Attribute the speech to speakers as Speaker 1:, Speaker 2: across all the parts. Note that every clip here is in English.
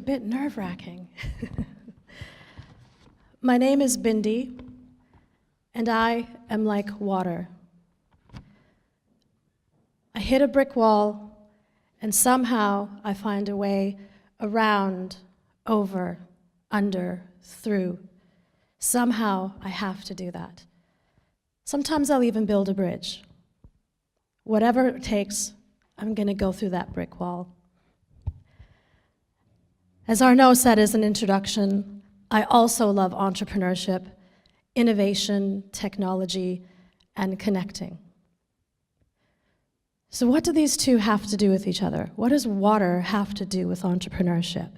Speaker 1: bit nerve-wracking. My name is Bindi, and I am like water. I hit a brick wall, and somehow I find a way around, over, under, through. Somehow I have to do that. Sometimes I'll even build a bridge. Whatever it takes, I'm going to go through that brick wall. As Arnaud said as an introduction, I also love entrepreneurship, innovation, technology, and connecting. So what do these two have to do with each other? What does water have to do with entrepreneurship?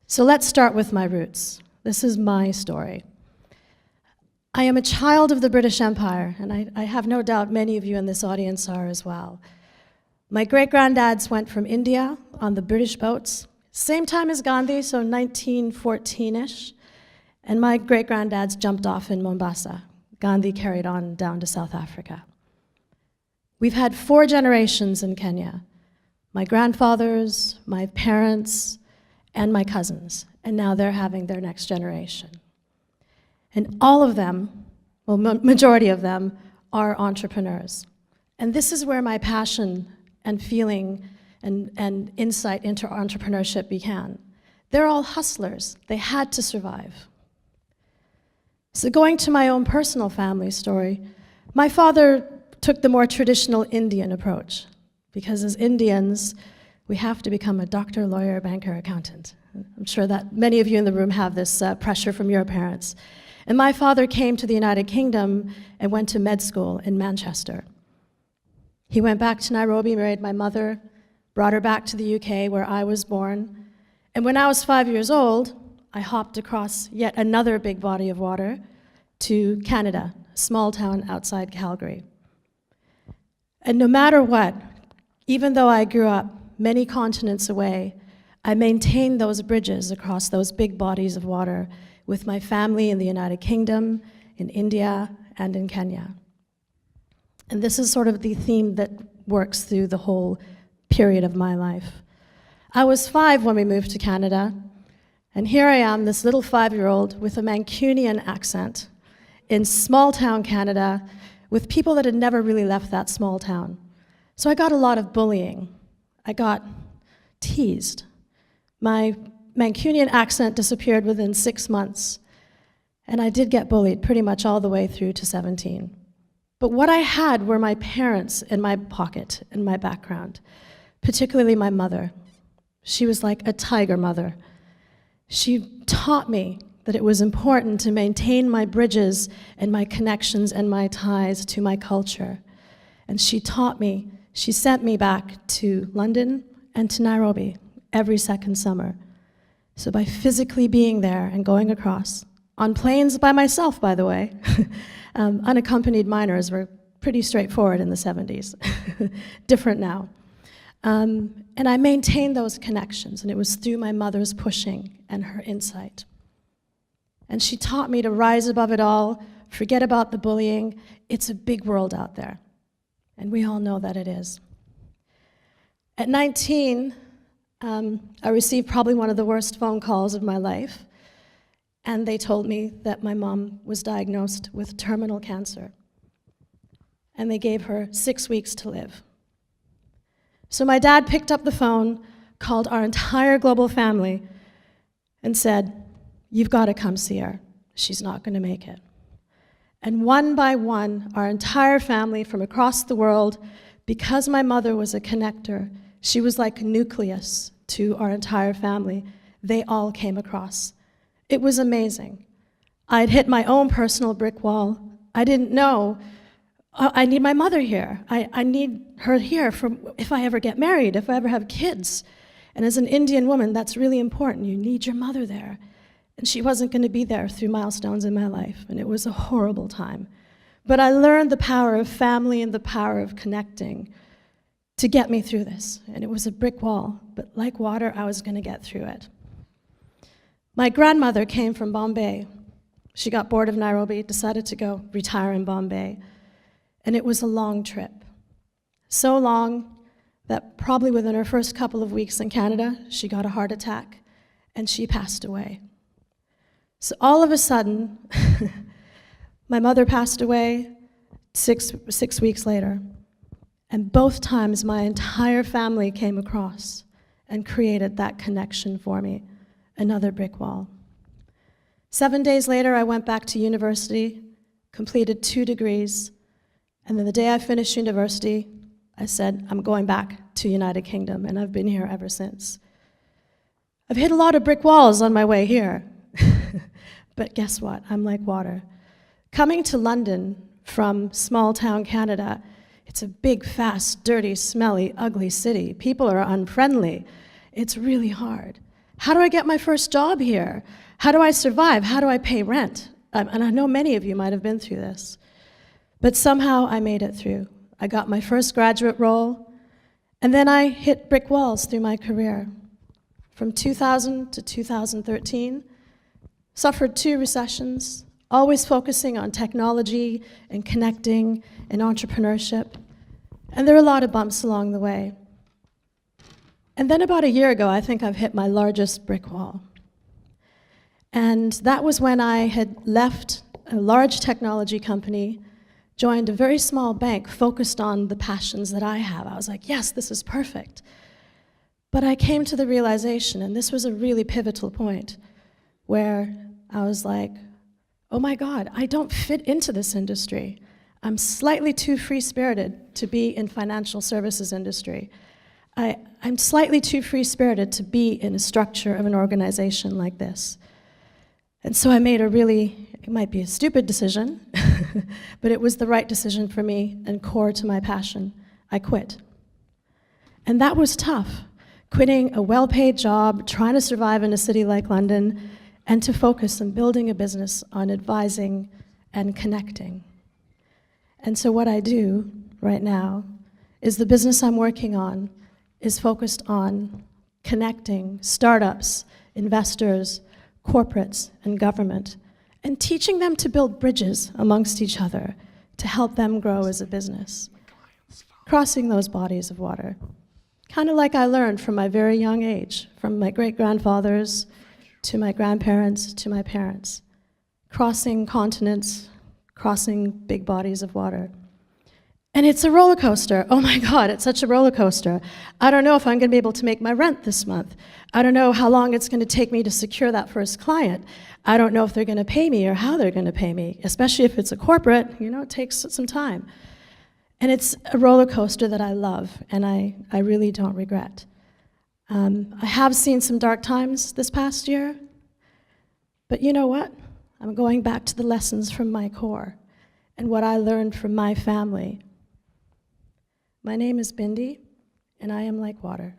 Speaker 1: So let's start with my roots. This is my story. I am a child of the British Empire, and I have no doubt many of you in this audience are as well. My great-granddads went from India on the British boats, same time as Gandhi, so 1914-ish, and my great-granddads jumped off in Mombasa. Gandhi carried on down to South Africa. We've had 4 generations in Kenya, my grandfathers, my parents, and my cousins, and now they're having their next generation. And all of them, well, majority of them, are entrepreneurs. And this is where my passion and feeling and insight into entrepreneurship began. They're all hustlers. They had to survive. So going to my own personal family story, my father took the more traditional Indian approach, because as Indians, we have to become a doctor, lawyer, banker, accountant. I'm sure that many of you in the room have this pressure from your parents. And my father came to the United Kingdom and went to med school in Manchester. He went back to Nairobi, married my mother, brought her back to the UK where I was born. And when I was 5 years old, I hopped across yet another big body of water to Canada, a small town outside Calgary. And no matter what, even though I grew up many continents away, I maintained those bridges across those big bodies of water with my family in the United Kingdom, in India, and in Kenya. And this is sort of the theme that works through the whole period of my life. I was 5 when we moved to Canada, and here I am, this little 5-year-old with a Mancunian accent in small-town Canada with people that had never really left that small town. So I got a lot of bullying. I got teased. My Mancunian accent disappeared within 6 months, and I did get bullied pretty much all the way through to 17. But what I had were my parents in my pocket, in my background, particularly my mother. She was like a tiger mother. She taught me that it was important to maintain my bridges and my connections and my ties to my culture. And she taught me, she sent me back to London and to Nairobi every second summer. So by physically being there and going across, on planes by myself, by the way, unaccompanied minors were pretty straightforward in the 70s, different now. And I maintained those connections, and it was through my mother's pushing and her insight. And she taught me to rise above it all, forget about the bullying. It's a big world out there, and we all know that it is. At 19, I received probably one of the worst phone calls of my life, and they told me that my mom was diagnosed with terminal cancer, and they gave her 6 weeks to live. So my dad picked up the phone, called our entire global family, and said, "You've got to come see her. She's not going to make it." And one by one, our entire family from across the world, because my mother was a connector, she was like a nucleus to our entire family, they all came across. It was amazing. I'd hit my own personal brick wall. I didn't know, I need my mother here. I need her here for if I ever get married, if I ever have kids. And as an Indian woman, that's really important. You need your mother there. And she wasn't going to be there through milestones in my life, and it was a horrible time. But I learned the power of family and the power of connecting to get me through this. And it was a brick wall, but like water, I was going to get through it. My grandmother came from Bombay. She got bored of Nairobi, decided to go retire in Bombay. And it was a long trip. So long that probably within her first couple of weeks in Canada, she got a heart attack and she passed away. So all of a sudden, my mother passed away six weeks later, and both times my entire family came across and created that connection for me, another brick wall. 7 days later, I went back to university, completed 2 degrees, and then the day I finished university, I said, I'm going back to United Kingdom, and I've been here ever since. I've hit a lot of brick walls on my way here, but guess what? I'm like water. Coming to London from small town Canada, it's a big, fast, dirty, smelly, ugly city. People are unfriendly. It's really hard. How do I get my first job here? How do I survive? How do I pay rent? And I know many of you might have been through this. But somehow I made it through. I got my first graduate role, and then I hit brick walls through my career. From 2000 to 2013, suffered 2 recessions, always focusing on technology and connecting and entrepreneurship. And there were a lot of bumps along the way. And then about a year ago, I think I've hit my largest brick wall. And that was when I had left a large technology company, joined a very small bank focused on the passions that I have. I was like, yes, this is perfect. But I came to the realization, and this was a really pivotal point, where I was like, oh my God, I don't fit into this industry. I'm slightly too free-spirited to be in financial services industry. I'm slightly too free-spirited to be in a structure of an organization like this. And so I made it might be a stupid decision, but it was the right decision for me and core to my passion. I quit. And that was tough, quitting a well-paid job, trying to survive in a city like London, and to focus on building a business on advising and connecting. And so what I do right now is the business I'm working on is focused on connecting startups, investors, corporates, and government, and teaching them to build bridges amongst each other to help them grow as a business, crossing those bodies of water. Kind of like I learned from my very young age, from my great-grandfathers to my grandparents to my parents, crossing continents, crossing big bodies of water. And it's a roller coaster. Oh my God, it's such a roller coaster. I don't know if I'm gonna be able to make my rent this month. I don't know how long it's gonna take me to secure that first client. I don't know if they're gonna pay me or how they're gonna pay me, especially if it's a corporate, it takes some time. And it's a roller coaster that I love, and I really don't regret. I have seen some dark times this past year, but you know what? I'm going back to the lessons from my core and what I learned from my family. My name is Bindi, and I am like water.